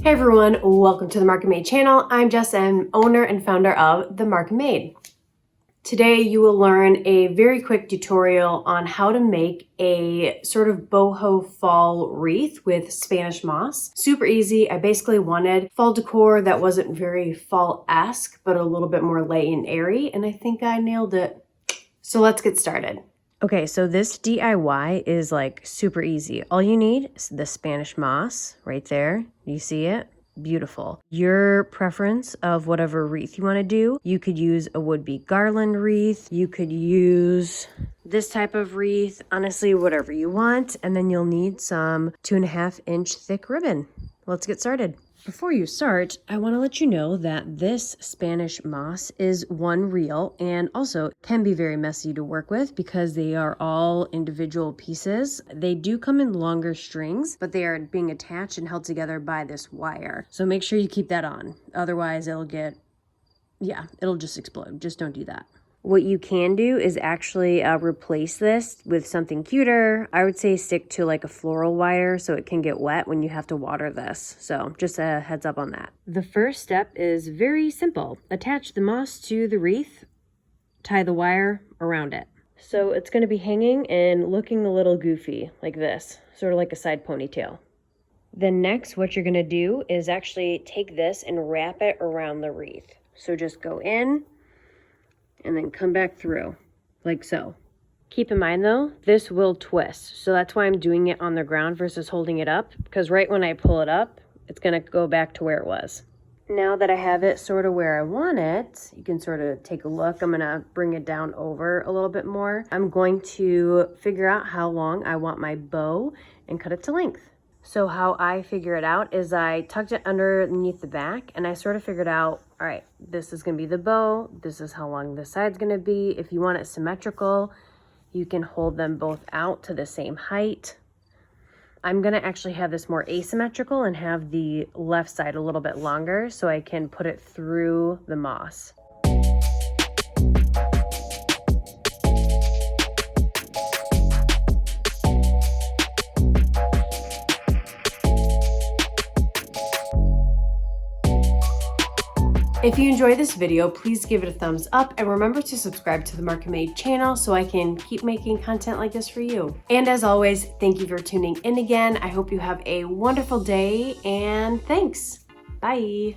Hey everyone, welcome to the Market Made channel. I'm Jess, and owner and founder of The Market Made. Today you will learn a very quick tutorial on how to make a sort of boho fall wreath with Spanish moss. Super easy. I basically wanted fall decor that wasn't very fall-esque, but a little bit more light and airy, and I think I nailed it. So let's get started. Okay, so this DIY is like super easy. All you need is the Spanish moss right there. You see it? Beautiful. Your preference of whatever wreath you want to do. You could use a would-be garland wreath. You could use this type of wreath. Honestly, whatever you want. And then you'll need some 2.5-inch thick ribbon. Let's get started. Before you start, I want to let you know that this Spanish moss is one reel and also can be very messy to work with because they are all individual pieces. They do come in longer strings, but they are being attached and held together by this wire. So make sure you keep that on. Otherwise, it'll just explode. Just don't do that. What you can do is actually replace this with something cuter. I would say stick to like a floral wire so it can get wet when you have to water this. So just a heads up on that. The first step is very simple. Attach the moss to the wreath, tie the wire around it. So it's going to be hanging and looking a little goofy like this, sort of like a side ponytail. Then next, what you're going to do is actually take this and wrap it around the wreath. So just go in and then come back through, like so. Keep in mind though, this will twist. So that's why I'm doing it on the ground versus holding it up, because right when I pull it up, it's gonna go back to where it was. Now that I have it sort of where I want it, you can sort of take a look. I'm gonna bring it down over a little bit more. I'm going to figure out how long I want my bow and cut it to length. So how I figure it out is I tucked it underneath the back and I sort of figured out, all right, this is gonna be the bow. This is how long this side's gonna be. If you want it symmetrical, you can hold them both out to the same height. I'm gonna actually have this more asymmetrical and have the left side a little bit longer so I can put it through the moss. If you enjoyed this video, please give it a thumbs up and remember to subscribe to the Market Made channel so I can keep making content like this for you. And as always, thank you for tuning in again. I hope you have a wonderful day and thanks. Bye.